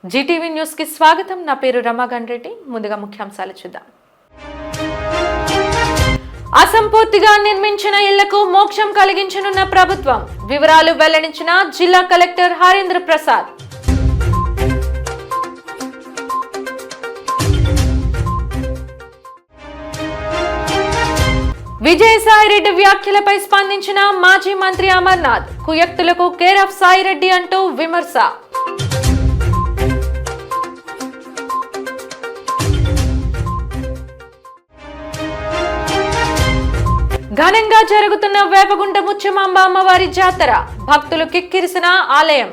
Zee TV news కి స్వాగతం. నా పేరు రమాగండ్రెడ్డి. ముందుగా ముఖ్యాంశాలు చూద్దాం. అసంపూర్తిగా నిర్మించిన ఇళ్లకు మోక్షం కలిగించనున్న ప్రభుత్వం. వివరాలు వెల్లడించిన జిల్లా కలెక్టర్ హరేంద్ర ప్రసాద్. విజయసాయిరెడ్డి వ్యాఖ్యలపై స్పందించిన మాజీ మంత్రి అమర్నాథ్. కుయక్తులకు కేర్ ఆఫ్ సాయిరెడ్డి అంటూ విమర్శ. ఘనంగా జరుగుతున్న వేపగుంట ముత్యమాంబ అమ్మవారి జాతర. భక్తులు కిక్కిరిసిన ఆలయం.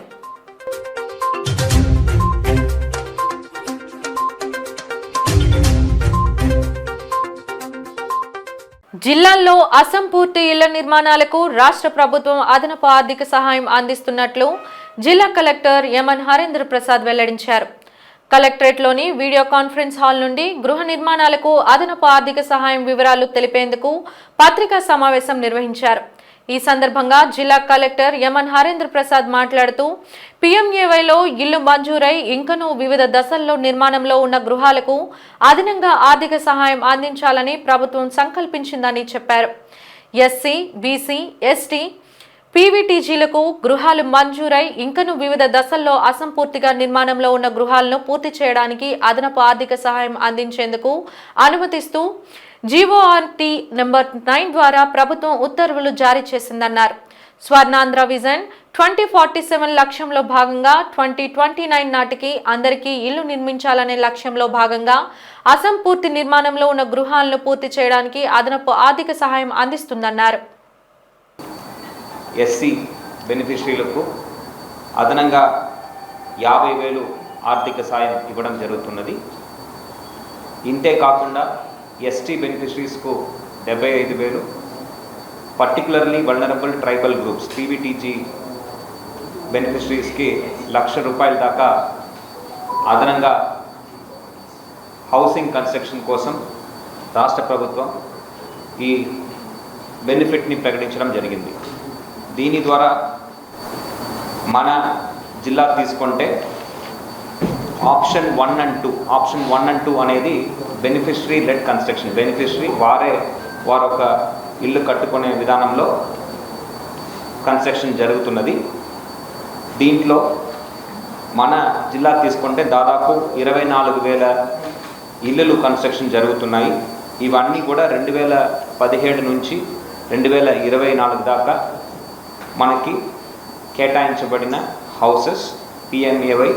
జిల్లాల్లో అసంపూర్తి ఇళ్ల నిర్మాణాలకు రాష్ట్ర ప్రభుత్వం అదనపు ఆర్థిక సహాయం అందిస్తున్నట్లు జిల్లా కలెక్టర్ ఎంఎన్ హరేంద్ర ప్రసాద్ వెల్లడించారు. కలెక్టరేట్లోని వీడియో కాన్ఫరెన్స్ హాల్ నుండి గృహ నిర్మాణాలకు అదనపు ఆర్థిక సహాయం వివరాలు తెలిపేందుకు పత్రికా సమావేశం నిర్వహించారు. ఈ సందర్భంగా జిల్లా కలెక్టర్ ఎంఎన్ హరేంద్ర ప్రసాద్ మాట్లాడుతూ పీఎంఏవైలో ఇళ్లు మంజూరై ఇంకనూ వివిధ దశల్లో నిర్మాణంలో ఉన్న గృహాలకు అదనంగా ఆర్థిక సహాయం అందించాలని ప్రభుత్వం సంకల్పించిందని చెప్పారు. ఎస్సీ, బీసీ, ఎస్టీ, పీవీటీజీలకు గృహాలు మంజూరై ఇంకనూ వివిధ దశల్లో అసంపూర్తిగా నిర్మాణంలో ఉన్న గృహాలను పూర్తి చేయడానికి అదనపు ఆర్థిక సహాయం అందించేందుకు అనుమతిస్తూ జీవోఆర్టీ నెంబర్ 9 ద్వారా ప్రభుత్వం ఉత్తర్వులు జారీ చేసిందన్నారు. స్వర్ణాంధ్ర విజన్ 2047 లక్ష్యంలో భాగంగా 2029 నాటికి అందరికీ ఇల్లు నిర్మించాలనే లక్ష్యంలో భాగంగా అసంపూర్తి నిర్మాణంలో ఉన్న గృహాలను పూర్తి చేయడానికి అదనపు ఆర్థిక సహాయం అందిస్తుందన్నారు. ఎస్సీ బెనిఫిషరీలకు అదనంగా 50,000 ఆర్థిక సాయం ఇవ్వడం జరుగుతున్నది. ఇంతే కాకుండా ఎస్టీ బెనిఫిషరీస్కు 75,000, particularly vulnerable tribal groups PVTG బెనిఫిషరీస్కి ₹1,00,000 దాకా అదనంగా హౌసింగ్ కన్స్ట్రక్షన్ కోసం రాష్ట్ర ప్రభుత్వం ఈ బెనిఫిట్ని ప్రకటించడం జరిగింది. దీని ద్వారా మన జిల్లా తీసుకుంటే ఆప్షన్ 1 and 2 అనేది బెనిఫిషరీ లెడ్ కన్స్ట్రక్షన్. బెనిఫిషరీ వారొక ఇల్లు కట్టుకునే విధానంలో కన్స్ట్రక్షన్ జరుగుతున్నది. దీంట్లో మన జిల్లా తీసుకుంటే దాదాపు 24,000 ఇల్లులు కన్స్ట్రక్షన్ జరుగుతున్నాయి. ఇవన్నీ కూడా 2017 నుంచి 2024 దాకా మనకి కేటాయించబడిన హౌసెస్, పిఎంఏవై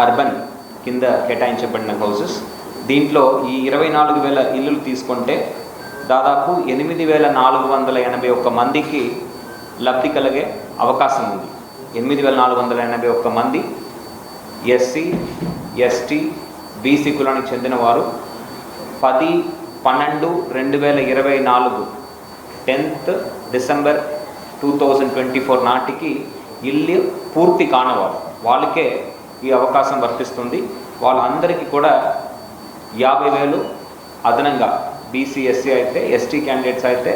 అర్బన్ కింద కేటాయించబడిన హౌసెస్. దీంట్లో ఈ 24,000 ఇల్లులు తీసుకుంటే దాదాపు 8,481 మందికి లబ్ధి కలిగే అవకాశం ఉంది. 8,481 మంది ఎస్సీ, ఎస్టీ, బీసీ కులానికి చెందిన వారు 10/12/2024 10th December 2024 నాటికి ఇల్లు పూర్తి కానివారు వాళ్ళకే ఈ అవకాశం వర్తిస్తుంది. వాళ్ళందరికీ కూడా 50,000 అదనంగా, బీసీ, ఎస్సీ అయితే, ఎస్టీ క్యాండిడేట్స్ అయితే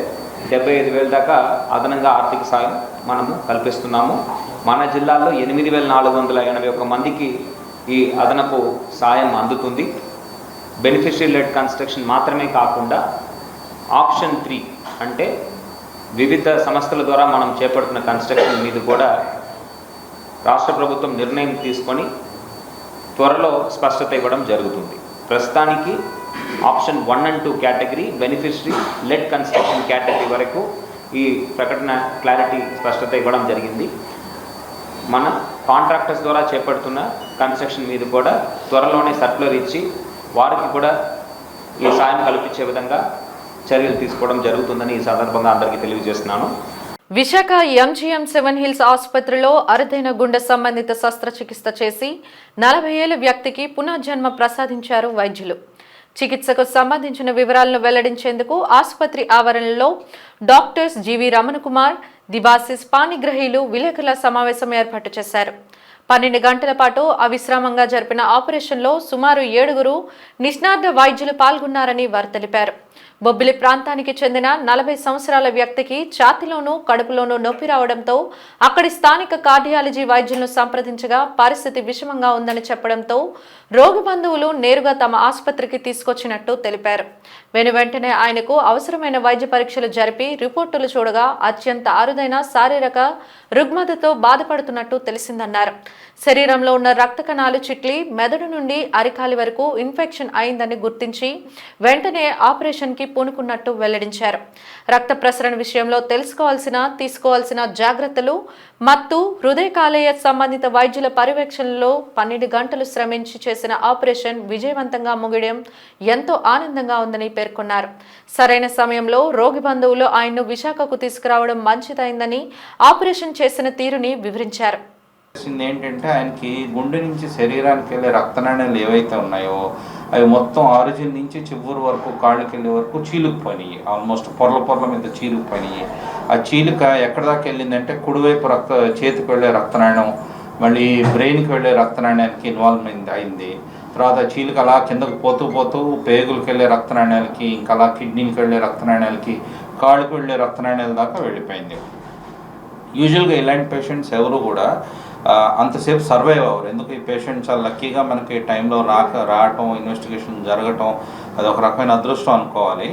75,000 దాకా అదనంగా ఆర్థిక సాయం మనము కల్పిస్తున్నాము. మన జిల్లాలో 8,481 మందికి ఈ అదనపు సాయం అందుతుంది. బెనిఫిషరీ లెడ్ కన్స్ట్రక్షన్ మాత్రమే కాకుండా ఆప్షన్ 3 అంటే వివిధ సంస్థల ద్వారా మనం చేపడుతున్న కన్స్ట్రక్షన్ మీద కూడా రాష్ట్ర ప్రభుత్వం నిర్ణయం తీసుకొని త్వరలో స్పష్టత ఇవ్వడం జరుగుతుంది. ప్రస్తుతానికి option 1 and 2 category, beneficiary lead construction category వరకు ఈ ప్రకటన క్లారిటీ స్పష్టత ఇవ్వడం జరిగింది. మన కాంట్రాక్టర్స్ ద్వారా చేపడుతున్న కన్స్ట్రక్షన్ మీద కూడా త్వరలోనే సర్క్యులర్ ఇచ్చి వారికి కూడా ఈ సాయం కల్పించే విధంగా చర్యలు తీసుకోవడం జరుగుతుందని ఈ సందర్భంగా అందరికీ తెలియజేస్తున్నాను. విశాఖ ఎంజీఎం 7 హిల్స్ ఆసుపత్రిలో అరుదైన గుండె సంబంధిత శస్త్రచికిత్స చేసి 40 ఏళ్ల వ్యక్తికి పునర్జన్మ ప్రసాదించారు వైద్యులు. చికిత్సకు సంబంధించిన వివరాలను వెల్లడించేందుకు ఆసుపత్రి ఆవరణలో డాక్టర్స్ జీవి రమణకుమార్, దిబాసిస్ పాణిగ్రహీలు విలేకరుల సమావేశం ఏర్పాటు చేశారు. 12 గంటల పాటు అవిశ్రామంగా జరిపిన ఆపరేషన్లో సుమారు 7 నిష్ణాత వైద్యులు పాల్గొన్నారని వారు తెలిపారు. బొబ్బిలి ప్రాంతానికి చెందిన 40 సంవత్సరాల వ్యక్తికి ఛాతీలోనూ కడుపులోనూ నొప్పి రావడంతో అక్కడి స్థానిక కార్డియాలజీ వైద్యులను సంప్రదించగా పరిస్థితి విషమంగా ఉందని చెప్పడంతో రోగి బంధువులు నేరుగా తమ ఆసుపత్రికి తీసుకొచ్చినట్టు తెలిపారు. వెంటనే ఆయనకు అవసరమైన వైద్య పరీక్షలు జరిపి రిపోర్టులు చూడగా అత్యంత అరుదైన శారీరక రుగ్మతతో బాధపడుతున్నట్టు తెలిసిందన్నారు. శరీరంలో ఉన్న రక్త కణాలు చిట్లి మెదడు నుండి అరికాలి వరకు ఇన్ఫెక్షన్ అయిందని గుర్తించి వెంటనే ఆపరేషన్ కి పూనుకున్నట్టు వెల్లడించారు. రక్త ప్రసరణ విషయంలో తీసుకోవాల్సిన జాగ్రత్తలు మత్తు హృదయ కాలేయ సంబంధిత వైద్యుల పర్యవేక్షణలో 12 గంటలు శ్రమించి చేసిన ఆపరేషన్ విజయవంతంగా ముగియడం ఎంతో ఆనందంగా ఉందని పేర్కొన్నారు. సరైన సమయంలో రోగి బంధువులు ఆయన్ను విశాఖకు తీసుకురావడం మంచిదైందని ఆపరేషన్ చేసిన తీరుని వివరించారు. ఏంటంటే ఆయనకి గుండె నుంచి శరీరానికి వెళ్ళే రక్తనాళాలు ఏవైతే ఉన్నాయో అవి మొత్తం ఆరిజిన్ నుంచి చివరి వరకు కాళ్ళకి వెళ్ళే వరకు చీలుకుపోయినాయి. ఆల్మోస్ట్ పొరల మీద చీలుకుపోయినాయి. ఆ చీలిక ఎక్కడ దాకా వెళ్ళిందంటే కుడివైపు చేతికి వెళ్ళే రక్తనాళం మళ్ళీ బ్రెయిన్కి వెళ్ళే రక్తనాళానికి ఇన్వాల్వ్మెంట్ అయింది. తర్వాత చీలిక అలా కిందకు పోతూ పేగులకు వెళ్ళే రక్తనాళాలకి ఇంకా అలా కిడ్నీకి వెళ్ళే రక్తనాళాలకి కాళ్ళకు వెళ్ళే రక్తనాళాల దాకా వెళ్ళిపోయింది. యూజువల్గా ఇలాంటి పేషెంట్స్ ఎవరు కూడా అంతసేపు సర్వైవ్ అవ్వరు. ఎందుకు ఈ పేషెంట్ చాలా లక్కీగా మనకి టైంలో రావటం ఇన్వెస్టిగేషన్ జరగటం అది ఒక రకమైన అదృష్టం అనుకోవాలి.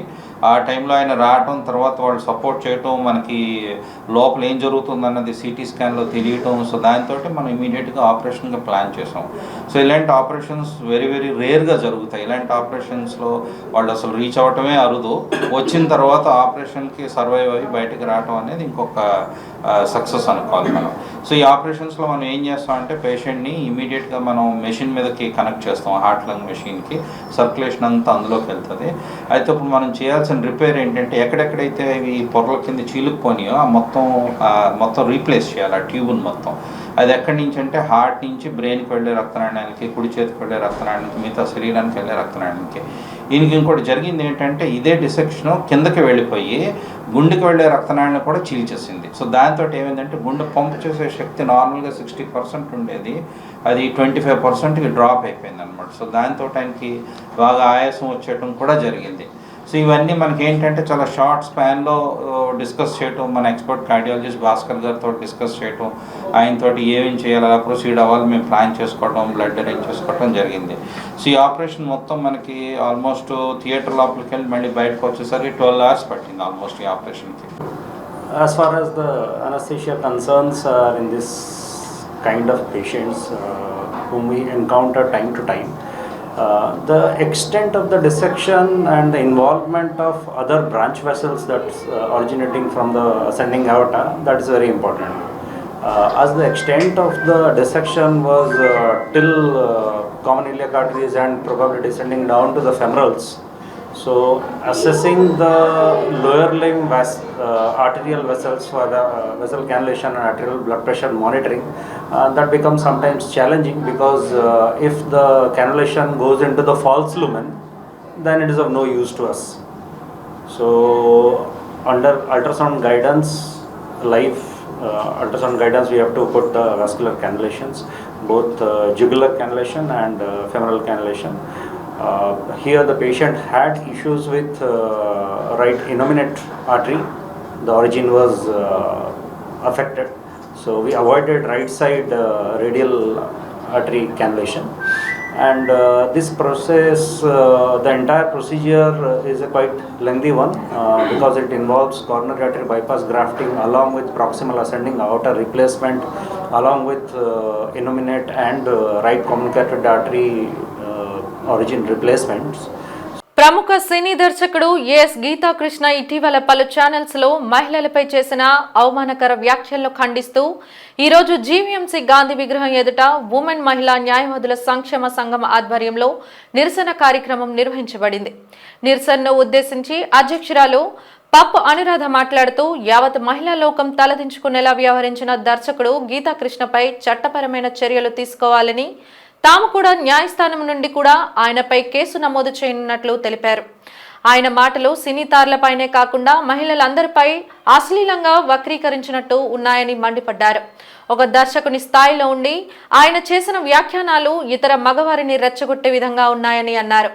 ఆ టైంలో ఆయన రావటం తర్వాత వాళ్ళు సపోర్ట్ చేయటం మనకి లోపల ఏం జరుగుతుందన్నది సిటీ స్కాన్లో తెలియటం. సో దాంతో మనం ఇమీడియట్గా ఆపరేషన్గా ప్లాన్ చేసాం. సో ఇలాంటి ఆపరేషన్స్ వెరీ రేర్గా జరుగుతాయి. ఇలాంటి ఆపరేషన్స్లో వాళ్ళు అసలు రీచ్ అవ్వటమే అరుదు. వచ్చిన తర్వాత ఆపరేషన్కి సర్వైవ్ అయ్యి బయటకు రావటం అనేది ఇంకొక సక్సెస్ అనుకోవాలి మనం. సో ఈ ఆపరేషన్స్లో మనం ఏం చేస్తాం అంటే పేషెంట్ని ఇమీడియట్గా మనం మెషిన్ మీదకి కనెక్ట్ చేస్తాం. హార్ట్ లంగ్ మెషిన్కి సర్క్యులేషన్ అంతా అందులోకి వెళ్తుంది. అయితే ఇప్పుడు మనం చేయాల్సిన రిపేర్ ఏంటంటే ఎక్కడెక్కడైతే ఇవి పొరల కింద చీలుకుపోయినాయో ఆ మొత్తం రీప్లేస్ చేయాలి. ఆ ట్యూబ్ని మొత్తం అది ఎక్కడి నుంచి అంటే హార్ట్ నుంచి బ్రెయిన్కి వెళ్ళే రక్తనాళానికి కుడి చేతికి వెళ్ళే రక్తనాళానికి మిగతా శరీరానికి వెళ్ళే రక్తనాళానికి. దీనికి ఇంకోటి జరిగింది ఏంటంటే ఇదే డిసెక్షన్ కిందకి వెళ్ళిపోయి గుండెకి వెళ్ళే రక్తనాళాన్ని కూడా చీల్చేసింది. సో దాంతో ఏమైందంటే గుండె పంప్ చేసే శక్తి నార్మల్గా 60% ఉండేది, అది 25%కి డ్రాప్ అయిపోయింది అనమాట. సో దాంతో ఆయనకి బాగా ఆయాసం వచ్చేయటం కూడా జరిగింది. సో ఇవన్నీ మనకి ఏంటంటే చాలా షార్ట్ స్పాన్లో డిస్కస్ చేయటం, మన ఎక్స్పర్ట్ కార్డియాలజిస్ట్ భాస్కర్ గారితో డిస్కస్ చేయటం, ఆయనతో ఏమేమి చేయాలి అలా ప్రొసీడ్ అవ్వాలి మేము ప్లాన్ చేసుకోవడం, బ్లడ్ అరేంజ్ చేసుకోవడం జరిగింది. సో ఈ ఆపరేషన్ మొత్తం మనకి ఆల్మోస్ట్ థియేటర్ లోపలికి వెళ్ళి మళ్ళీ బయటకు వచ్చేసరికి 12 hours పట్టింది ఆల్మోస్ట్ ఈ ఆపరేషన్కి. As far as the anesthesia concerns in this kind of patients whom we encounter time to time, the extent of the dissection and the involvement of other branch vessels that's originating from the ascending aorta, that is very important. As the extent of the dissection was till common iliac arteries and probably descending down to the femorals, so assessing the lower limb arterial vessels for the vessel cannulation and arterial blood pressure monitoring, that becomes sometimes challenging because if the cannulation goes into the false lumen, then it is of no use to us. So under ultrasound guidance, live ultrasound guidance, we have to put the vascular cannulations, both jugular cannulation and femoral cannulation. Here the patient had issues with right innominate artery. The origin was affected, so we avoided right side radial artery cannulation. And this process, the entire procedure is a quite lengthy one because it involves coronary artery bypass grafting along with proximal ascending aorta replacement, along with innominate and right communicated artery origin replacements. ప్రముఖ సినీ దర్శకుడు yes Geetha Krishna ఇటీవల పలు channels లో మహిళలపై చేసిన అవమానకర వ్యాఖ్యలను ఖండిస్తూ ఈరోజు జీవీఎంసీ గాంధీ విగ్రహం ఎదుట ఉమెన్ మహిళా న్యాయవాదుల సంక్షేమ సంఘం ఆధ్వర్యంలో నిరసన కార్యక్రమం నిర్వహించబడింది. నిరసనను ఉద్దేశించి అధ్యక్షురాలు పప్పు అనురాధ మాట్లాడుతూ యావత్ మహిళా లోకం తలదించుకునేలా వ్యవహరించిన దర్శకుడు గీతాకృష్ణపై చట్టపరమైన చర్యలు తీసుకోవాలని, తాము కూడా న్యాయస్థానం నుండి కూడా ఆయనపై కేసు నమోదు చేయనున్నట్లు తెలిపారు. ఆయన మాటలు సినీ తారలపైనే కాకుండా మహిళలందరిపై అశ్లీలంగా వక్రీకరించినట్టు ఉన్నాయని మండిపడ్డారు. ఒక దర్శకుని స్థాయిలో ఉండి ఆయన చేసిన వ్యాఖ్యానాలు ఇతర మగవారిని రెచ్చగొట్టే విధంగా ఉన్నాయని అన్నారు.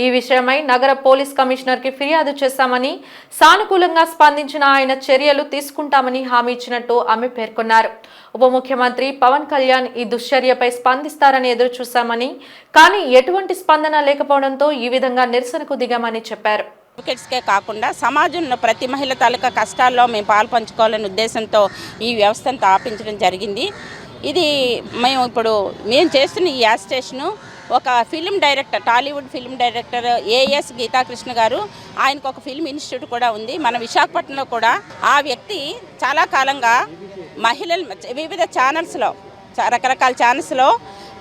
ఈ విషయమై నగర పోలీస్ కమిషనర్ కి ఫిర్యాదు చేశామని, సానుకూలంగా స్పందించిన ఆయన చర్యలు తీసుకుంటామని హామీ ఇచ్చినట్టు ఆమె పేర్కొన్నారు. ఉప ముఖ్యమంత్రి పవన్ కళ్యాణ్ ఈ దుశ్చర్యపై స్పందిస్తారని ఎదురు చూశామని, కానీ ఎటువంటి స్పందన లేకపోవడంతో ఈ విధంగా నిరసనకు దిగామని చెప్పారు. అడ్వకేట్స్కే కాకుండా సమాజంలో ప్రతి మహిళ తాలూకా కష్టాల్లో మేము పాల్పంచుకోవాలనే ఉద్దేశంతో ఈ వ్యవస్థను స్థాపించడం జరిగింది. ఇది మేము చేస్తున్న ఈ యాజిటేషను ఒక film director, Tollywood film director as Geetha Krishna గారు, ఆయనకు ఒక ఫిల్మ్ ఇన్స్టిట్యూట్ కూడా ఉంది మన విశాఖపట్నంలో కూడా. ఆ వ్యక్తి చాలా కాలంగా మహిళలు వివిధ ఛానల్స్లో, రకరకాల ఛానల్స్లో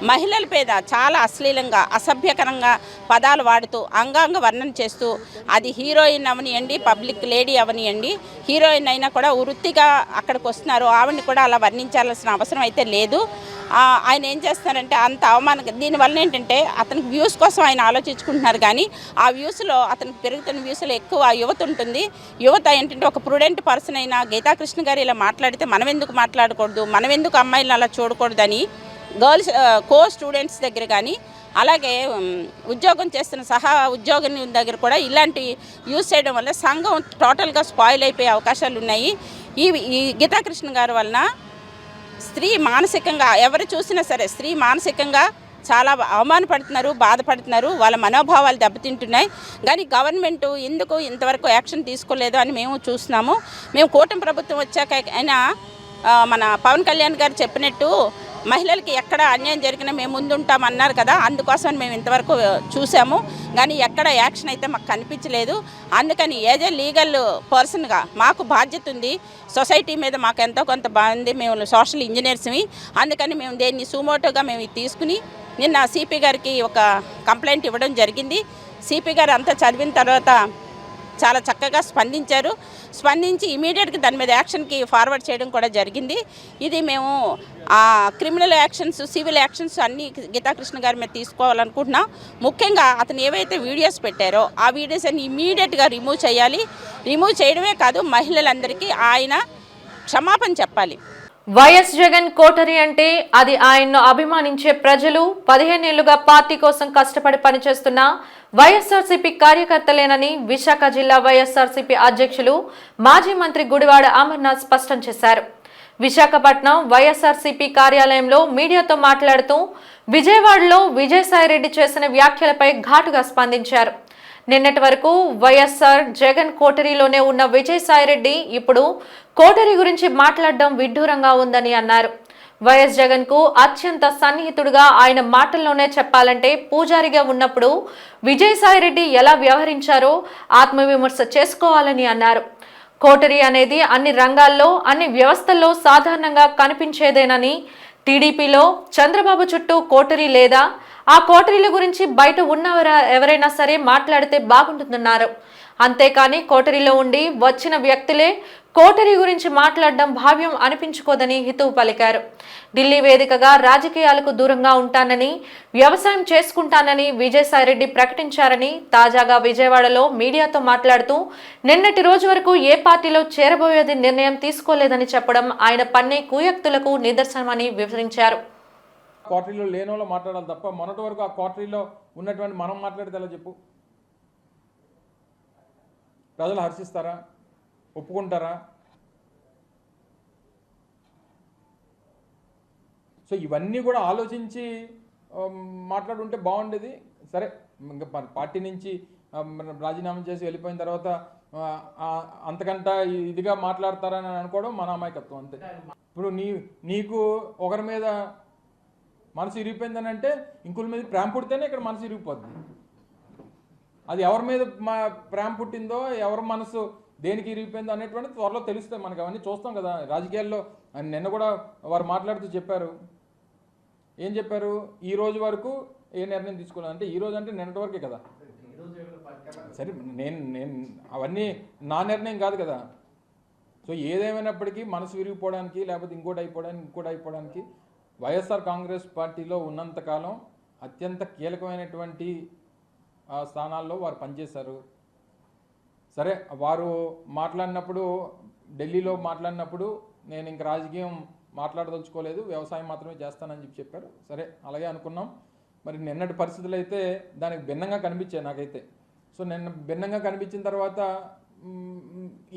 మహిళల మీద చాలా అశ్లీలంగా, అసభ్యకరంగా పదాలు వాడుతూ అంగాంగ వర్ణన చేస్తూ, అది హీరోయిన్ అవనియండి, పబ్లిక్ లేడీ అవనియండి, హీరోయిన్ అయినా కూడా వృత్తిగా అక్కడికి వస్తున్నారు. ఆవిడని కూడా అలా వర్ణించాల్సిన అవసరం అయితే లేదు. ఆయన ఏం చేస్తున్నారంటే అంత అవమానం. దీనివల్ల ఏంటంటే అతనికి వ్యూస్ కోసం ఆయన ఆలోచించుకుంటున్నారు, కానీ ఆ వ్యూస్లో అతనికి పెరుగుతున్న వ్యూస్లో ఎక్కువ యువత ఉంటుంది. యువత ఏంటంటే ఒక ప్రుడెంట్ పర్సన్ అయినా గీతాకృష్ణ గారు ఇలా మాట్లాడితే మనం ఎందుకు మాట్లాడకూడదు, మనం ఎందుకు అమ్మాయిలను అలా చూడకూడదని గర్ల్స్ కో స్టూడెంట్స్ దగ్గర కానీ, అలాగే ఉద్యోగం చేస్తున్న సహా ఉద్యోగిని దగ్గర కూడా ఇలాంటి యూజ్ చేయడం వల్ల సంఘం టోటల్గా స్పాయిల్ అయిపోయే అవకాశాలు ఉన్నాయి. ఈ గీతాకృష్ణ గారి వలన స్త్రీ మానసికంగా, ఎవరు చూసినా సరే స్త్రీ మానసికంగా చాలా అవమానపడుతున్నారు, బాధపడుతున్నారు, వాళ్ళ మనోభావాలు దెబ్బతింటున్నాయి. కానీ గవర్నమెంట్ ఎందుకు ఇంతవరకు యాక్షన్ తీసుకోలేదు అని మేము చూస్తున్నాము. మేము కూటమి ప్రభుత్వం వచ్చాక అయినా మన పవన్ కళ్యాణ్ గారు చెప్పినట్టు మహిళలకి ఎక్కడ అన్యాయం జరిగినా మేము ముందుంటామన్నారు కదా, అందుకోసం మేము ఇంతవరకు చూసాము, కానీ ఎక్కడ యాక్షన్ అయితే మాకు కనిపించలేదు. అందుకని యాజ్ ఏ లీగల్ పర్సన్గా మాకు బాధ్యత ఉంది, సొసైటీ మీద మాకు ఎంతో కొంత బాగుంది, మేము సోషల్ ఇంజనీర్స్మి. అందుకని మేము దీన్ని సుమోటోగా మేము తీసుకుని నిన్న సిపి గారికి ఒక కంప్లైంట్ ఇవ్వడం జరిగింది. సిపి గారు అంతా చదివిన తర్వాత చాలా చక్కగా స్పందించారు. స్పందించి ఇమీడియట్గా దాని మీద యాక్షన్కి ఫార్వర్డ్ చేయడం కూడా జరిగింది. ఇది మేము క్రిమినల్ యాక్షన్స్, సివిల్ యాక్షన్స్ అన్నీ గీతాకృష్ణ గారి మీద తీసుకోవాలనుకుంటున్నాం. ముఖ్యంగా అతను ఏవైతే వీడియోస్ పెట్టారో ఆ వీడియోస్ అన్ని ఇమీడియట్గా రిమూవ్ చేయాలి. రిమూవ్ చేయడమే కాదు, మహిళలందరికీ ఆయన క్షమాపణ చెప్పాలి. వైఎస్ జగన్ కోటరీ అంటే అది ఆయన్ను అభిమానించే ప్రజలు, 15 ఏళ్లుగా పార్టీ కోసం కష్టపడి పనిచేస్తున్న వైఎస్ఆర్సీపీ కార్యకర్తలేనని విశాఖ జిల్లా వైఎస్ఆర్సీపీ అధ్యక్షులు మాజీ మంత్రి గుడివాడ అమర్నాథ్ స్పష్టం చేశారు. విశాఖపట్నం వైఎస్ఆర్సీపీ కార్యాలయంలో మీడియాతో మాట్లాడుతూ విజయవాడలో విజయసాయిరెడ్డి చేసిన వ్యాఖ్యలపై ఘాటుగా స్పందించారు. నిన్నటి వరకు వైఎస్ఆర్ జగన్ కోటరీలోనే ఉన్న విజయసాయిరెడ్డి ఇప్పుడు కోటరీ గురించి మాట్లాడడం విడ్డూరంగా ఉందని అన్నారు. వైఎస్ జగన్ కు అత్యంత సన్నిహితుడుగా, ఆయన మాటల్లోనే చెప్పాలంటే పూజారిగా ఉన్నప్పుడు విజయసాయిరెడ్డి ఎలా వ్యవహరించారో ఆత్మవిమర్శ చేసుకోవాలని అన్నారు. కోటరీ అనేది అన్ని రంగాల్లో, అన్ని వ్యవస్థల్లో సాధారణంగా కనిపించేదేనని, టీడీపీలో చంద్రబాబు చుట్టూ కోటరీ లేదా, ఆ కోటరీల గురించి బయట ఎవరైనా సరే మాట్లాడితే బాగుంటుందన్నారు. అంతేకాని కోటరీలో ఉండి వచ్చిన వ్యక్తులే కోటరీ గురించి మాట్లాడడం భావ్యం అనిపించుకోదని హితవు పలికారు. ఢిల్లీ వేదికగా రాజకీయాలకు దూరంగా ఉంటానని, వ్యవసాయం చేసుకుంటానని విజయసాయిరెడ్డి ప్రకటించారని, తాజాగా విజయవాడలో మీడియాతో మాట్లాడుతూ నిన్నటి రోజు వరకు ఏ పార్టీలో చేరబోయేది నిర్ణయం తీసుకోలేదని చెప్పడం ఆయన పన్నే కుయక్తులకు నిదర్శనమని వివరించారు. క్వార్టరీలో లేని వాళ్ళు మాట్లాడాలి తప్ప మొన్నటి వరకు ఆ క్వార్టరీలో ఉన్నటువంటి మనం మాట్లాడితే ఎలా చెప్పు? ప్రజలు హర్షిస్తారా? ఒప్పుకుంటారా? సో ఇవన్నీ కూడా ఆలోచించి మాట్లాడుంటే బాగుండేది. సరే, ఇంకా పార్టీ నుంచి రాజీనామా చేసి వెళ్ళిపోయిన తర్వాత అంతకంట ఇదిగా మాట్లాడతారని అనుకోవడం మన అమాయకత్వం అంతే. ఇప్పుడు నీకు ఒకరి మీద మనసు ఇరిగిపోయిందని అంటే ఇంకొకరి మీద ప్రేమ పుడితేనే ఇక్కడ మనసు ఇరిగిపోద్ది. అది ఎవరి మీద ప్రేమ పుట్టిందో, ఎవరి మనసు దేనికి ఇరిగిపోయిందో అనేటువంటి త్వరలో తెలుస్తాయి మనకు. అవన్నీ చూస్తాం కదా రాజకీయాల్లో. నిన్న కూడా వారు మాట్లాడుతూ చెప్పారు. ఏం చెప్పారు? ఈ రోజు వరకు ఏ నిర్ణయం తీసుకోలేదు అంటే, ఈ రోజు అంటే నిన్నటి వరకే కదా. సరే, నేను అవన్నీ నా నిర్ణయం కాదు కదా. సో ఏదేమైనప్పటికీ మనసు విరిగిపోవడానికి, లేకపోతే ఇంకోటి అయిపోవడానికి వైఎస్ఆర్ కాంగ్రెస్ పార్టీలో ఉన్నంతకాలం అత్యంత కీలకమైనటువంటి స్థానాల్లో వారు పనిచేశారు. సరే, వారు మాట్లాడినప్పుడు, ఢిల్లీలో మాట్లాడినప్పుడు నేను ఇంక రాజకీయం మాట్లాడదలుచుకోలేదు, వ్యవసాయం మాత్రమే చేస్తానని చెప్పారు. సరే అలాగే అనుకున్నాం. మరి నిన్నటి పరిస్థితులు అయితే దానికి భిన్నంగా కనిపించాయి నాకైతే. సో నిన్న భిన్నంగా కనిపించిన తర్వాత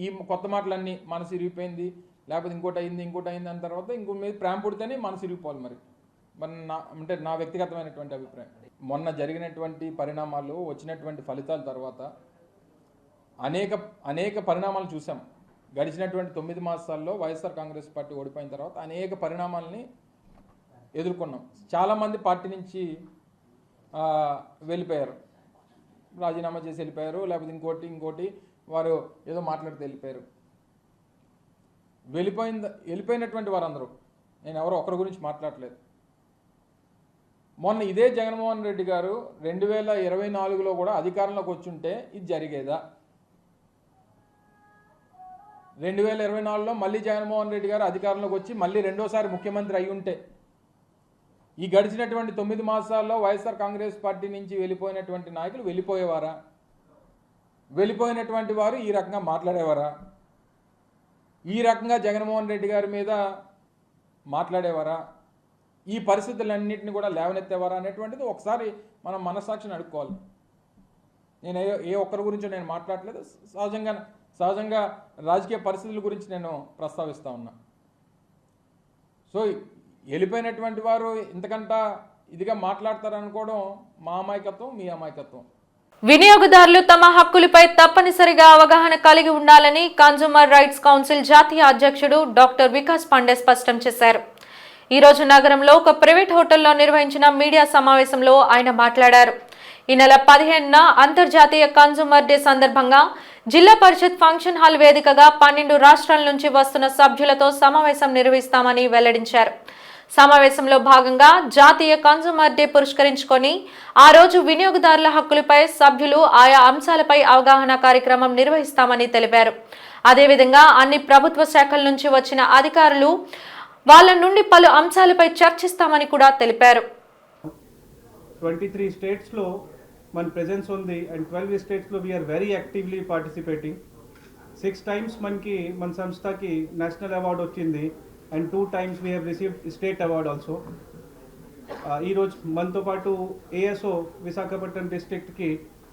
ఈ కొత్త మాటలన్నీ మనసు ఇరిగిపోయింది, లేకపోతే ఇంకోటి అయింది అన్న తర్వాత ఇంకో మీద ప్రేమ పుడితేనే మనసు ఇరిగిపోవాలి. మరి నా వ్యక్తిగతమైనటువంటి అభిప్రాయం. మొన్న జరిగినటువంటి పరిణామాలు, వచ్చినటువంటి ఫలితాల తర్వాత అనేక పరిణామాలు చూసాం. గడిచినటువంటి 9 మాసాల్లో వైఎస్ఆర్ కాంగ్రెస్ పార్టీ ఓడిపోయిన తర్వాత అనేక పరిణామాలని ఎదుర్కొన్నాం. చాలామంది పార్టీ నుంచి వెళ్ళిపోయారు, రాజీనామా చేసి వెళ్ళిపోయారు, లేకపోతే ఇంకోటి వారు ఏదో మాట్లాడితే వెళ్ళిపోయారు. వెళ్ళిపోయినటువంటి వారందరూ, నేను ఎవరో ఒకరి గురించి మాట్లాడలేదు. మొన్న ఇదే జగన్మోహన్ రెడ్డి గారు 2024లో కూడా అధికారంలోకి వచ్చుంటే ఇది జరిగేదా? 2024లో మళ్ళీ జగన్మోహన్ రెడ్డి గారు అధికారంలోకి వచ్చి మళ్ళీ రెండోసారి ముఖ్యమంత్రి అయి ఉంటే ఈ గడిచినటువంటి 9 మాసాల్లో వైఎస్ఆర్ కాంగ్రెస్ పార్టీ నుంచి వెళ్ళిపోయినటువంటి నాయకులు వెళ్ళిపోయేవారా? వెళ్ళిపోయినటువంటి వారు ఈ రకంగా మాట్లాడేవారా? ఈ రకంగా జగన్మోహన్ రెడ్డి గారి మీద మాట్లాడేవారా? ఈ పరిస్థితులన్నింటినీ కూడా లేవనెత్తేవారా అనేటువంటిది ఒకసారి మనం మనస్సాక్షిని అడుక్కోవాలి. నేను ఏ ఒక్కరి గురించో నేను మాట్లాడలేదు. సహజంగా రాజకీయ పరిస్థితుల గురించి నేను ప్రస్తావిస్తూ ఉన్నా. సో వెళ్ళిపోయినటువంటి వారు ఇంతకంట ఇదిగా మాట్లాడతారనుకోవడం మా అమాయకత్వం, మీ అమాయకత్వం. వినియోగదారులు తమ హక్కులపై తప్పనిసరిగా అవగాహన కలిగి ఉండాలని కన్స్యూమర్ రైట్స్ కౌన్సిల్ జాతీయ అధ్యక్షుడు డాక్టర్ వికాస్ పాండే స్పష్టం చేశారు. ఈ రోజు నగరంలో ఒక ప్రైవేట్ హోటల్లో నిర్వహించిన మీడియా సమావేశంలో ఆయన మాట్లాడారు. ఈ నెల 15న అంతర్జాతీయ కన్స్యూమర్ డే సందర్భంగా జిల్లా పరిషత్ ఫంక్షన్ హాల్ వేదికగా 12 రాష్ట్రాల నుంచి వస్తున్న సభ్యులతో సమావేశం నిర్వహిస్తామని వెల్లడించారు. సమావేశంలో భాగంగా జాతీయ కన్స్యూమర్ డే పురస్కరించుకొని ఆ రోజు వినియోగదారుల హక్కులపై సభ్యులు ఆయా అంశాలపై అవగాహన కార్యక్రమం నిర్వహిస్తామని తెలిపారు. అదేవిధంగా అన్ని ప్రభుత్వ శాఖల నుంచి వచ్చిన అధికారులు వాళ్ళ నుండి పలు అంశాలపై చర్చిస్తామని కూడా తెలిపారు. 23 స్టేట్స్లో మన ప్రెజెన్స్ ఉంది అండ్ 12 స్టేట్స్లో we're very actively participating. 6 times మనకి మన సంస్థకి నేషనల్ అవార్డు వచ్చింది and 2 times we have received state award also. ఈరోజు మనతో పాటు ఏఎస్ఓ విశాఖపట్నం డిస్ట్రిక్ట్కి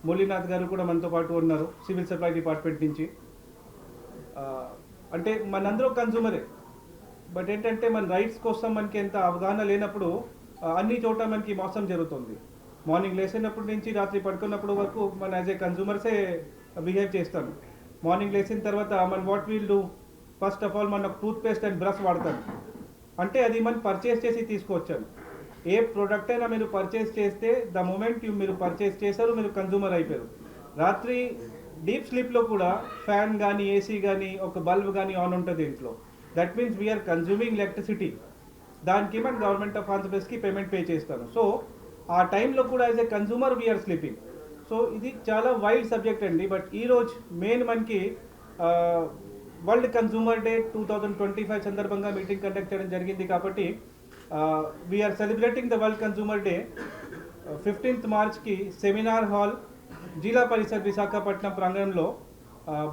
మురళీనాథ్ గారు కూడా మనతో పాటు ఉన్నారు, సివిల్ సప్లై డిపార్ట్మెంట్ నుంచి. అంటే మనందరూ కన్జ్యూమరే, బట్ ఏంటంటే మన రైట్స్ కోసం మనకి ఎంత అవగాహన లేనప్పుడు అన్ని చోట మనకి మోసం జరుగుతుంది. మార్నింగ్ లేచినప్పటి నుంచి రాత్రి పడుకున్నప్పుడు వరకు మన యాజ్ ఏ కన్జ్యూమర్సే బిహేవ్ చేస్తాను. మార్నింగ్ లేచిన తర్వాత మన what will do, first of all మన టూత్ పేస్ట్ అండ్ బ్రష్ వాడతాను. అంటే అది మనం పర్చేస్ చేసి తీసుకొచ్చాను. ఏ ప్రోడక్ట్ అయినా మీరు పర్చేస్ చేస్తే ద మూమెంట్ మీరు పర్చేస్ చేశారు మీరు కన్జ్యూమర్ అయిపోయారు. రాత్రి డీప్ స్లీప్లో కూడా ఫ్యాన్ కానీ ఏసీ కానీ ఒక బల్బ్ కానీ ఆన్ ఉంటుంది ఇంట్లో. That means we are consuming electricity. దానికి మనం గవర్నమెంట్ ఆఫ్ ఆంధ్రప్రదేశ్కి పేమెంట్ పే చేస్తాను. సో ఆ టైంలో కూడా as a consumer we are sleeping. So ఇది చాలా వైడ్ సబ్జెక్ట్ అండి. బట్ ఈరోజు మెయిన్ మనకి వరల్డ్ కన్జ్యూమర్ డే 2025 సందర్భంగా మీటింగ్ కండక్ట్ చేయడం జరిగింది. కాబట్టి we are celebrating the World Consumer Day. 15th మార్చ్కి సెమినార్ హాల్ జిల్లా పరిషత్ విశాఖపట్నం ప్రాంగణంలో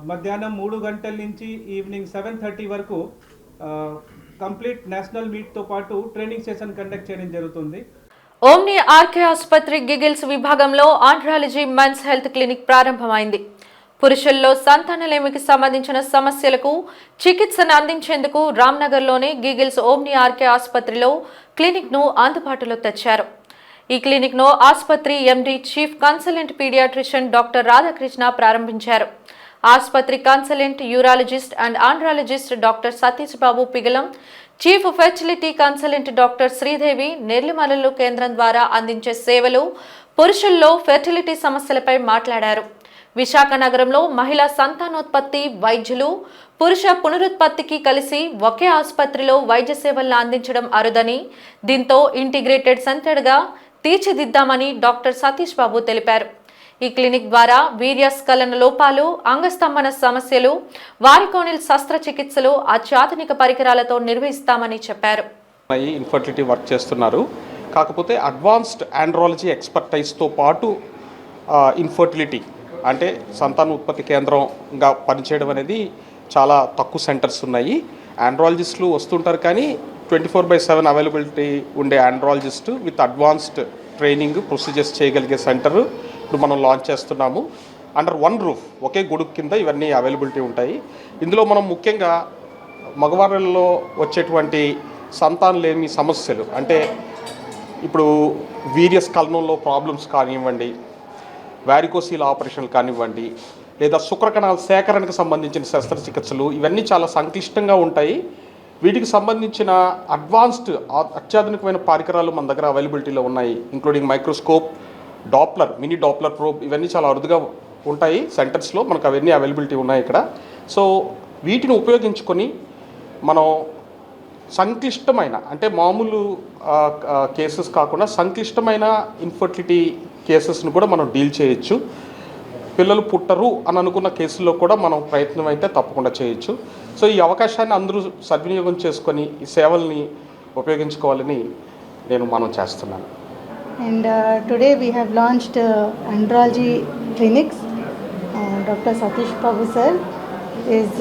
మధ్యాహ్నం 3 గంటల నుంచి ఈవినింగ్ 7:30 వరకు కంప్లీట్ నేషనల్ మీట్తో పాటు ట్రైనింగ్ సెషన్ కండక్ట్ చేయడం జరుగుతుంది. ఓమ్ని ఆర్కే ఆసుపత్రి గిగిల్స్ విభాగంలో ఆండ్రాలజీ మెన్స్ హెల్త్ క్లినిక్ ప్రారంభమైంది. పురుషుల్లో సంతానలేమికి సంబంధించిన సమస్యలకు చికిత్సను అందించేందుకు రామ్నగర్లోని గిగిల్స్ ఓమ్ని ఆర్కే ఆసుపత్రిలో క్లినిక్ను అందుబాటులో తెచ్చారు. ఈ క్లినిక్ను ఆసుపత్రి MD chief consultant paediatrician doctor Radhakrishna ప్రారంభించారు. ఆసుపత్రి consultant urologist and andrologist doctor Satish Babu Pigalam, chief fertility consultant doctor Sridevi నెల్లిమలలు కేంద్రం ద్వారా అందించే సేవలు, పురుషుల్లో ఫెర్టిలిటీ సమస్యలపై మాట్లాడారు. విశాఖ నగరంలో మహిళా సంతానోత్పత్తి వైద్యులు, పురుష పునరుత్పత్తికి కలిసి ఒకే ఆసుపత్రిలో వైద్య సేవలను అందించడం అరుదని, దీంతో ఇంటిగ్రేటెడ్ సెంటర్గా తీర్చిదిద్దామని డాక్టర్ సతీష్ బాబు తెలిపారు. ఈ క్లినిక్ ద్వారా వీర్యస్ఖలన లోపాలు, అంగస్తంభన సమస్యలు, వారికోనిల్ శస్త్రచికిత్సలు అత్యాధునిక పరికరాలతో నిర్వహిస్తామని చెప్పారు. ఇన్ఫర్టిలిటీ వర్క్ చేస్తున్నారు, కాకపోతే అడ్వాన్స్డ్ ఆండ్రాలజీ ఎక్స్పర్టైజ్తో పాటు ఇన్ఫర్టిలిటీ అంటే సంతాన ఉత్పత్తి కేంద్రంగా పనిచేయడం అనేది చాలా తక్కువ సెంటర్స్ ఉన్నాయి. ఆండ్రాలజిస్టులు వస్తుంటారు కానీ 24/7 అవైలబిలిటీ ఉండే andrologist with advanced training procedures చేయగలిగే సెంటర్ ఇప్పుడు మనం లాంచ్ చేస్తున్నాము. అండర్ వన్ రూఫ్, ఒకే గొడుగు కింద ఇవన్నీ అవైలబిలిటీ ఉంటాయి. ఇందులో మనం ముఖ్యంగా మగవాళ్ళలో వచ్చేటువంటి సంతానలేమి సమస్యలు, అంటే ఇప్పుడు వీర్యస్ఖలనంలో ప్రాబ్లమ్స్ కానివ్వండి, వారికోసీల్ ఆపరేషన్లు కానివ్వండి, లేదా శుక్రకణాల సేకరణకు సంబంధించిన శస్త్రచికిత్సలు, ఇవన్నీ చాలా సంక్లిష్టంగా ఉంటాయి. వీటికి సంబంధించిన అడ్వాన్స్డ్ అత్యాధునికమైన పరికరాలు మన దగ్గర అవైలబిలిటీలో ఉన్నాయి. Including microscope, Doppler, mini Doppler probe, ఇవన్నీ చాలా అరుదుగా ఉంటాయి సెంటర్స్లో. మనకు అవన్నీ అవైలబిలిటీ ఉన్నాయి ఇక్కడ. సో వీటిని ఉపయోగించుకొని మనం సంక్లిష్టమైన, అంటే మామూలు కేసెస్ కాకుండా సంక్లిష్టమైన ఇన్ఫర్టిలిటీ కేసెస్ను కూడా మనం డీల్ చేయొచ్చు. పిల్లలు పుట్టరు అని అనుకున్న కేసుల్లో కూడా మనం ప్రయత్నం అయితే తప్పకుండా చేయొచ్చు. సో ఈ అవకాశాన్ని అందరూ సద్వినియోగం చేసుకొని ఈ సేవల్ని ఉపయోగించుకోవాలని మనం చేస్తున్నాను. And today we have launched andrology clinics. Dr. Satish Babu sir is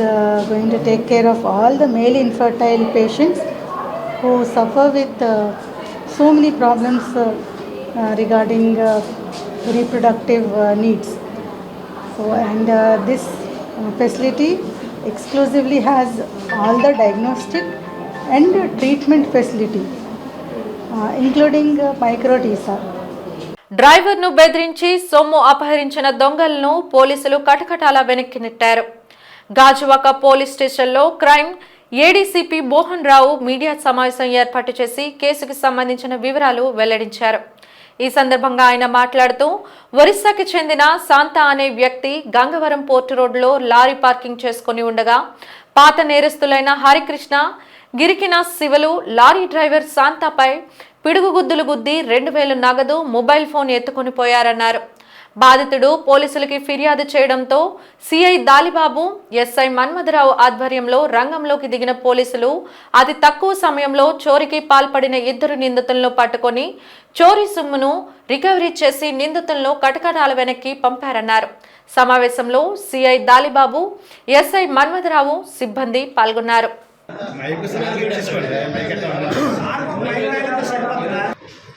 going to take care of all the male infertile patients who suffer with so many problems regarding reproductive needs. So, and this facility exclusively has all the diagnostic and treatment facility, including micro TISA. డ్రైవర్ను బెదిరించి సొమ్ము అపహరించిన దొంగలను పోలీసులు కటకటాల వెనక్కి నెట్టారు. Gajuwaka police స్టేషన్లో crime ADCP Mohan Rao media సమావేశం ఏర్పాటు చేసి కేసుకు సంబంధించిన వివరాలు వెల్లడించారు. ఈ సందర్భంగా ఆయన మాట్లాడుతూ, ఒరిస్సాకి చెందిన శాంతా అనే వ్యక్తి గంగవరం పోర్టు రోడ్లో లారీ పార్కింగ్ చేసుకుని ఉండగా పాత నేరస్తులైన హరికృష్ణ, గిరికిన శివలు లారీ డ్రైవర్ శాంతాపై పిడుగుగుద్దులు గుద్ది 2000 నగదు, మొబైల్ ఫోన్ ఎత్తుకొని పోయారన్నారు. బాధితుడు పోలీసులకి ఫిర్యాదు చేయడంతో సిఐ దాలిబాబు, ఎస్ఐ మన్మథరావు ఆధ్వర్యంలో రంగంలోకి దిగిన పోలీసులు అతి తక్కువ సమయంలో చోరీకి పాల్పడిన 2 నిందితులను పట్టుకొని చోరీ సొమ్మును రికవరీ చేసి నిందితులను కటకటాల వెనక్కి పంపారన్నారు. సమావేశంలో సిఐ దాలిబాబు, ఎస్ఐ మన్మథరావు సిబ్బంది పాల్గొన్నారు.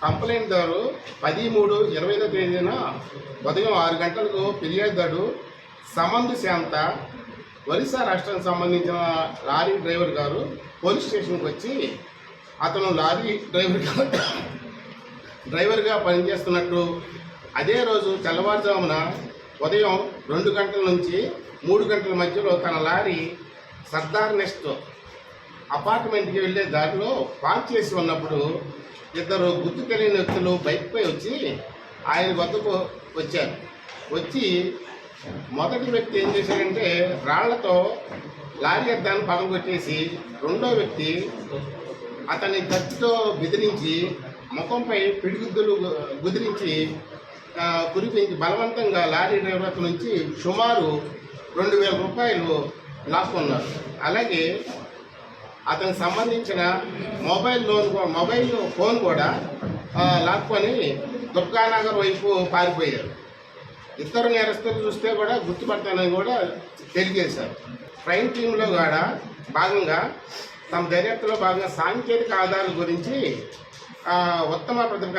కంప్లైంట్దారు 13/3/25 తేదీన ఉదయం 6 గంటలకు ఫిర్యాదుదారు సమందు శాంత, ఒరిస్సా రాష్ట్రానికి సంబంధించిన లారీ డ్రైవర్ గారు పోలీస్ స్టేషన్కి వచ్చి అతను లారీ డ్రైవర్గా పనిచేస్తున్నట్టు, అదే రోజు తెల్లవారుజామున ఉదయం 2 గంటల నుంచి 3 గంటల మధ్యలో తన లారీ సర్దార్ నెస్ట్ అపార్ట్మెంట్కి వెళ్ళే దారిలో పార్క్ చేసి ఉన్నప్పుడు 2 గుర్తు తెలియని వ్యక్తులు బైక్పై వచ్చి ఆయన వద్దకు వచ్చారు. వచ్చి మొదటి వ్యక్తి ఏం చేశారంటే రాళ్లతో లారీ అద్దాన్ని పగలగొట్టేసి, రెండో వ్యక్తి అతని కత్తితో బెదిరించి ముఖంపై పిడిగుద్దులు కుదిరించి కురిపించి బలవంతంగా లారీ డ్రైవర్ నుంచి సుమారు 2000 రూపాయలు లాక్కున్నారు. అలాగే అతనికి సంబంధించిన మొబైల్ ఫోన్ కూడా లాక్కొని దుర్గానగర్ వైపు పారిపోయారు. ఇతర నేరస్తులు చూస్తే కూడా గుర్తుపడతానని కూడా తెలియజేశారు. క్రైమ్ టీంలో కూడా భాగంగా తమ దర్యాప్తులో భాగంగా సాంకేతిక ఆధారాల గురించి ఉత్తమ ప్రతిభ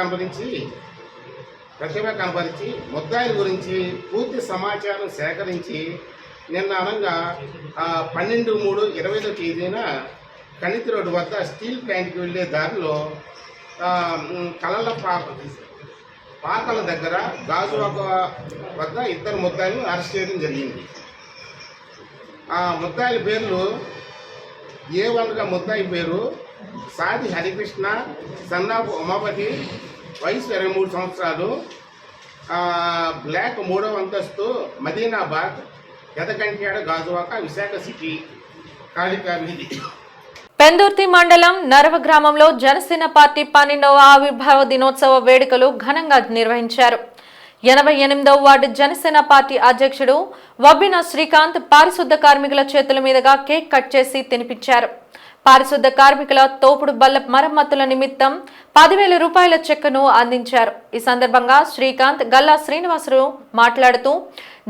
కనబరిచి ముద్దాయిల గురించి పూర్తి సమాచారం సేకరించి నిన్న అనగా 12/3/25 తేదీన కణితి రోడ్డు వద్ద స్టీల్ ప్లాంట్కి వెళ్ళే దారిలో కలల పాకల దగ్గర గాజువాక వద్ద 2 ముద్దాయిలను అరెస్ట్ చేయడం జరిగింది. ఆ ముద్దాయిల పేర్లు A1గా ముద్దాయి పేరు సాది హరికృష్ణ, సన్నాపు ఉమాపతి, వయసు 23 సంవత్సరాలు, బ్లాక్ 3వ అంతస్తు, మదీనాబాద్, ఎదకంట్యాడ, గాజువాక, విశాఖ సిటీ, కాళికా వీధి. పెందుర్తి మండలం నరవ గ్రామంలో జనసేన పార్టీ 12వ ఆవిర్భావ దినోత్సవ వేడుకలు ఘనంగా నిర్వహించారు. 88వ వార్డు జనసేన పార్టీ అధ్యక్షుడు వబ్బిన శ్రీకాంత్ పారిశుద్ధ కార్మికుల చేతుల మీదుగా కేక్ కట్ చేసి తినిపించారు. పారిశుద్ధ కార్మికుల తోపుడు బల్ల మరమ్మతుల నిమిత్తం 10,000 రూపాయల చెక్కును అందించారు. ఈ సందర్భంగా శ్రీకాంత్, గల్లా శ్రీనివాసరావు మాట్లాడుతూ,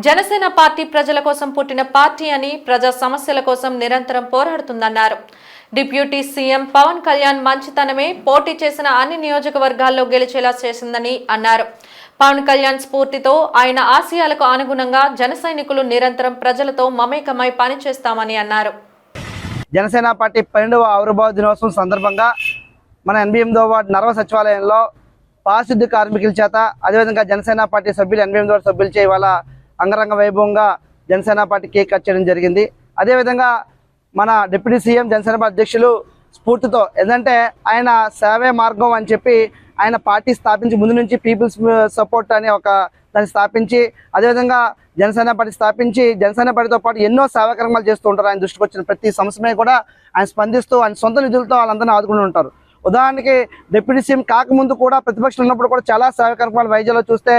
జనసేన పార్టీ ప్రజల కోసం పుట్టిన పార్టీ అని, ప్రజా సమస్యల కోసం నిరంతరం పోరాడుతుందన్నారు. డిప్యూటీ సీఎం పవన్ కళ్యాణ్ మంచితనమే పోటీ చేసిన అన్ని నియోజకవర్గాల్లో గెలిచేలా చేసిందని అన్నారు. పవన్ కళ్యాణ్ స్ఫూర్తితో ఆయన ఆశయాలకు అనుగుణంగా జన సైనికులు నిరంతరం ప్రజలతో మమేకమై పనిచేస్తామని అన్నారు. జనసేన పార్టీ 12వ ఆవిర్భావ దినోత్సవం సందర్భంగా మన 88వ వార్డు నర్వ సచివాలయంలో పారిశుద్ధ్య కార్మికుల చేత అదేవిధంగా జనసేన పార్టీ సభ్యులు 88వ వార్డు సభ్యులచే ఇవాళ అంగరంగ వైభవంగా జనసేన పార్టీ కేక్ కట్ చేయడం జరిగింది. అదేవిధంగా మన డిప్యూటీ సీఎం జనసేన పార్టీ అధ్యక్షులు స్ఫూర్తితో ఏంటంటే ఆయన సేవే మార్గం అని చెప్పి ఆయన పార్టీ స్థాపించి ముందు నుంచి పీపుల్స్ సపోర్ట్ అనే ఒక దాన్ని స్థాపించి అదేవిధంగా జనసేన పార్టీ స్థాపించి జనసేన పార్టీతో పాటు ఎన్నో సేవా కార్యక్రమాలు చేస్తూ ఉంటారు. ఆయన దృష్టికి వచ్చిన ప్రతి సమస్య కూడా ఆయన స్పందిస్తూ ఆయన సొంత నిధులతో వాళ్ళందరినీ ఆదుకుంటూ ఉంటారు. ఉదాహరణకి డిప్యూటీ సీఎం కాకముందు కూడా ప్రతిపక్షం ఉన్నప్పుడు కూడా చాలా సేవా కార్యక్రమాలు వైద్యంలో చూస్తే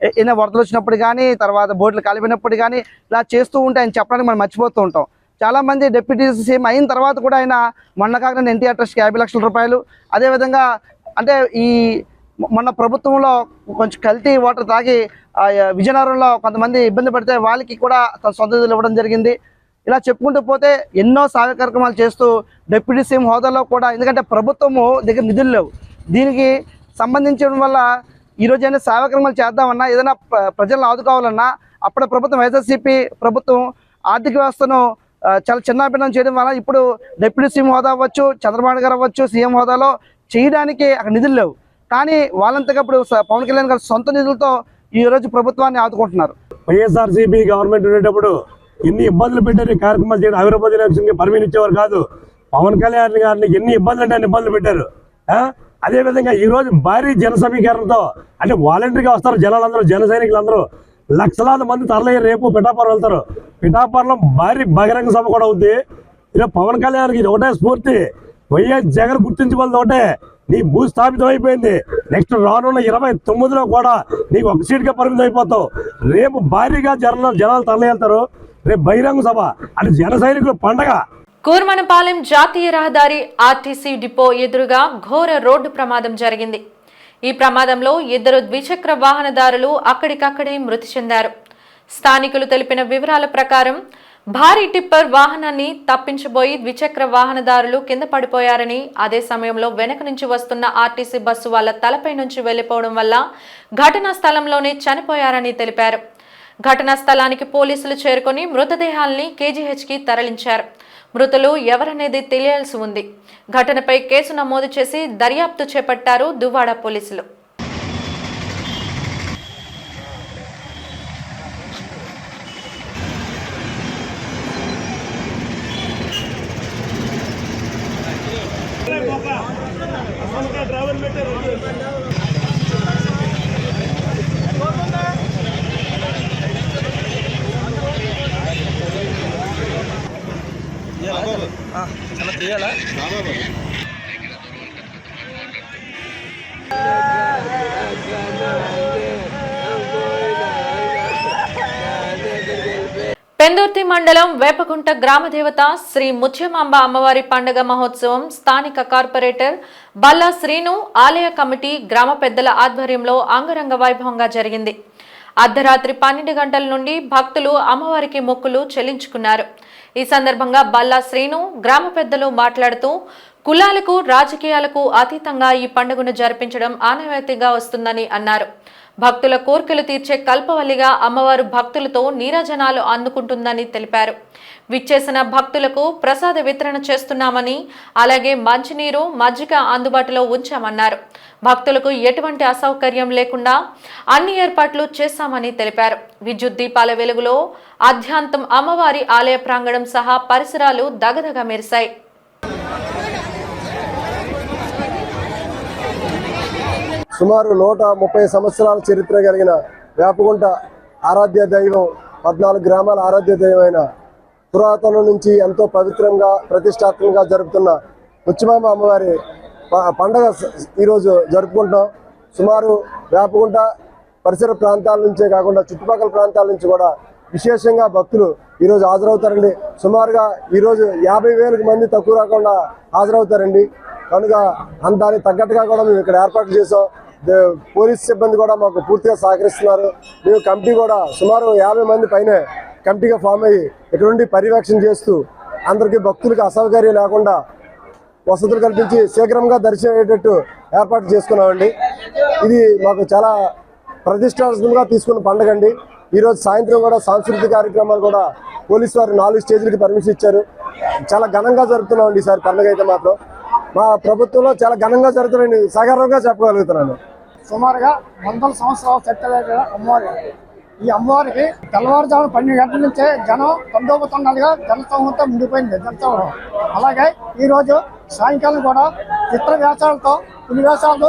ఏదైనా వరదలు వచ్చినప్పుడు కానీ తర్వాత బోట్లు కాలిపోయినప్పుడు కానీ ఇలా చేస్తూ ఉంటే ఆయన చెప్పడానికి మనం మర్చిపోతూ ఉంటాం. చాలామంది డిప్యూటీ సీఎం అయిన తర్వాత కూడా ఆయన మొన్న కాకుండా ఎన్టీఆర్ ట్రస్ట్కి 50 లక్షల రూపాయలు అదేవిధంగా అంటే ఈ మొన్న ప్రభుత్వంలో కొంచెం కల్తీ వాటర్ తాగి విజయనగరంలో కొంతమంది ఇబ్బంది పడితే వాళ్ళకి కూడా తన సొంత నిధులు ఇవ్వడం జరిగింది. ఇలా చెప్పుకుంటూ పోతే ఎన్నో సేవా కార్యక్రమాలు చేస్తూ డిప్యూటీ సీఎం హోదాలో కూడా ఎందుకంటే ప్రభుత్వము దగ్గర నిధులు లేవు దీనికి సంబంధించడం వల్ల ఈరోజైనా సేవా కార్యక్రమాలు చేద్దామన్నా ఏదైనా ప్రజలను ఆదుకోవాలన్నా అప్పుడు ప్రభుత్వం వైఎస్ఆర్సీపీ ప్రభుత్వం ఆర్థిక వ్యవస్థను చాలా చిన్నాభిన్నం చేయడం వల్ల ఇప్పుడు డిప్యూటీ సీఎం హోదా అవ్వచ్చు చంద్రబాబు గారు అవ్వచ్చు సీఎం హోదాలో చేయడానికి అక్కడ నిధులు లేవు. కానీ వాళ్ళంతగా ఇప్పుడు పవన్ కళ్యాణ్ గారు సొంత నిధులతో ఈరోజు ప్రభుత్వాన్ని ఆదుకుంటున్నారు. వైఎస్ఆర్సీపీ గవర్నమెంట్ ఉండేటప్పుడు ఎన్ని ఇబ్బందులు పెట్టారు ఈ కార్యక్రమాలు చేయడం. ఆవిర్భావ దినోత్సవంకి పర్మిషన్ ఇచ్చేవారు కాదు. పవన్ కళ్యాణ్ గారిని ఎన్ని ఇబ్బందులు అంటే అన్ని ఇబ్బందులు పెట్టారు. అదేవిధంగా ఈరోజు భారీ జన సమీకరణతో అంటే వాలంటరీగా వస్తారు జనాలందరూ జన సైనికులందరూ లక్షలాది మంది తరలి రేపు పిఠాపురం వెళ్తారు. పిఠాపురంలో భారీ బహిరంగ సభ కూడా అవుద్ది. ఇలా పవన్ కళ్యాణ్కి ఇది ఒకటే స్ఫూర్తి. వైఎస్ జగన్ గుర్తించుకోవాలి ఒకటే నీ భూస్థాపితం అయిపోయింది. నెక్స్ట్ రానున్న 29లో కూడా నీకు ఒక సీట్గా పరిమితం అయిపోతావు. రేపు భారీగా జనాలు తరలి వెళ్తారు. రేపు బహిరంగ సభ అంటే జన సైనికుల పండగ. కూర్మనపాలెం జాతీయ రహదారి ఆర్టీసీ డిపో ఎదురుగా ఘోర రోడ్డు ప్రమాదం జరిగింది. ఈ ప్రమాదంలో 2 ద్విచక్ర వాహనదారులు అక్కడికక్కడే మృతి చెందారు. స్థానికులు తెలిపిన వివరాల ప్రకారం భారీ టిప్పర్ వాహనాన్ని తప్పించబోయి ద్విచక్ర వాహనదారులు కింద పడిపోయారని అదే సమయంలో వెనక నుంచి వస్తున్న ఆర్టీసీ బస్సు వాళ్ళ తలపై నుంచి వెళ్లిపోవడం వల్ల ఘటనా స్థలంలోనే చనిపోయారని తెలిపారు. ఘటనా స్థలానికి పోలీసులు చేరుకొని మృతదేహాల్ని కేజీహెచ్కి తరలించారు. మృతులు ఎవరనేది తెలియాల్సి ఉంది. ఘటనపై కేసు నమోదు చేసి దర్యాప్తు చేపట్టారు దువ్వాడ పోలీసులు. పెందుర్తి మండలం వేపకుంట గ్రామదేవత శ్రీ ముత్యమాంబ అమ్మవారి పండుగ మహోత్సవం స్థానిక కార్పొరేటర్ బల్లా శ్రీను ఆలయ కమిటీ గ్రామ పెద్దల ఆధ్వర్యంలో అంగరంగ వైభవంగా జరిగింది. అర్ధరాత్రి 12 గంటల నుండి భక్తులు అమ్మవారికి మొక్కులు చెల్లించుకున్నారు. ఈ సందర్భంగా బల్లా శ్రీను గ్రామ పెద్దలు మాట్లాడుతూ కులాలకు రాజకీయాలకు అతీతంగా ఈ పండుగను జరిపించడం ఆనవాయితీగా వస్తుందని అన్నారు. భక్తుల కోర్కెలు తీర్చే కల్పవల్లిగా అమ్మవారు భక్తులతో నీరాజనాలు అందుకుంటుందని తెలిపారు. విచ్చేసిన భక్తులకు ప్రసాద వితరణ చేస్తున్నామని అలాగే మంచినీరు మజ్జిగ అందుబాటులో ఉంచామన్నారు. భక్తులకు ఎటువంటి అసౌకర్యం లేకుండా అన్ని ఏర్పాట్లు చేశామని తెలిపారు. విద్యుత్ దీపాల వెలుగులో ఆద్యాంతం అమ్మవారి ఆలయ ప్రాంగణం సహా పరిసరాలు దగదగ మెరిశాయి. సుమారు 130 సంవత్సరాల చరిత్ర కలిగిన వేపగుంట ఆరాధ్య దైవం 14 గ్రామాల ఆరాధ్య దైవమైన పురాతనం నుంచి ఎంతో పవిత్రంగా ప్రతిష్టాత్మకంగా జరుపుతున్న ముత్యమాంబ అమ్మవారి పండగ ఈరోజు జరుపుకుంటాం. సుమారు వేపగుంట పరిసర ప్రాంతాల నుంచే కాకుండా చుట్టుపక్కల ప్రాంతాల నుంచి కూడా విశేషంగా భక్తులు ఈరోజు హాజరవుతారండి. సుమారుగా ఈరోజు 50,000 మంది తక్కువ రాకుండా హాజరవుతారండి. కనుక దానికి తగ్గట్టుగా కూడా మేము ఇక్కడ ఏర్పాటు చేసాం. పోలీస్ సిబ్బంది కూడా మాకు పూర్తిగా సహకరిస్తున్నారు. మేము కమిటీ కూడా సుమారు 50 మంది పైనే కమిటీగా ఫామ్ అయ్యి ఇక్కడ నుండి పర్యవేక్షణ చేస్తూ అందరికీ భక్తులకు అసౌకర్యం లేకుండా వసతులు కల్పించి శీఘ్రంగా దర్శనం అయ్యేటట్టు ఏర్పాటు చేసుకున్నామండి. ఇది మాకు చాలా ప్రతిష్టాత్మకంగా తీసుకున్న పండుగ అండి. ఈరోజు సాయంత్రం కూడా సాంస్కృతిక కార్యక్రమాలు కూడా పోలీసు వారు 4 స్టేజ్లకి పర్మిషన్ ఇచ్చారు. చాలా ఘనంగా జరుపుతున్నామండి ఈసారి పండుగ అయితే మాత్రం. మా ప్రభుత్వంలో చాలా ఘనంగా జరుగుతున్నాయని సగర్వంగా చెప్పగలుగుతున్నాను. సుమారుగా 100 సంవత్సరాల చరిత్ర అమ్మవారి. ఈ అమ్మవారికి తెల్లవారుజామున 12 గంటల నుంచే జనం తండోపతండాలుగా జనసమూహంతో ముండిపోయింది జనసమూహం. అలాగే ఈరోజు సాయంకాలం కూడా చిత్ర వేషాలతో పులి వేషాలతో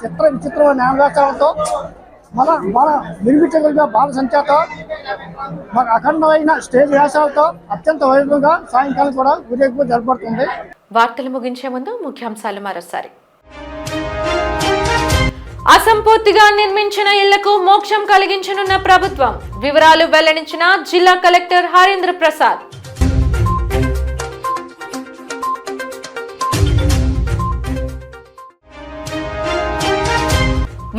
చిత్ర విచిత్రమైన వేషాలతో మన నిర్మించగలిగిన బాల సంఖ్యతో మన అఖండమైన స్టేజ్ వేషాలతో అత్యంత వైభవంగా సాయంకాలం కూడా ఊరేగింపు జరపబడుతుంది. వార్తలు ముగించే ముందు ముఖ్యాంశాలు మరోసారి. అసంపూర్తిగా నిర్మించిన ఇళ్లకు మోక్షం కలిగించనున్న ప్రభుత్వం. వివరాలు వెల్లడించిన జిల్లా కలెక్టర్ హరేంద్ర ప్రసాద్.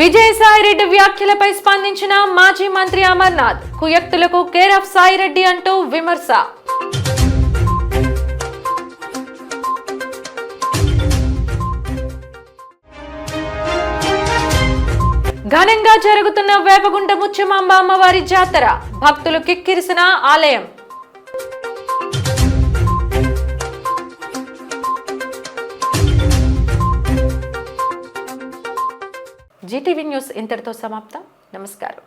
విజయసాయిరెడ్డి వ్యాఖ్యలపై స్పందించిన మాజీ మంత్రి అమర్నాథ్. కుయక్తులకు కేర్ ఆఫ్ సాయిరెడ్డి అంటూ విమర్శ. ఘనంగా జరుగుతున్న వేపగుంట ముత్యమాంబ అమ్మవారి జాతర. భక్తులు కిక్కిరిసిన ఆలయం. జీటీవీ న్యూస్ ఇంతటితో సమాప్తం. నమస్కారం.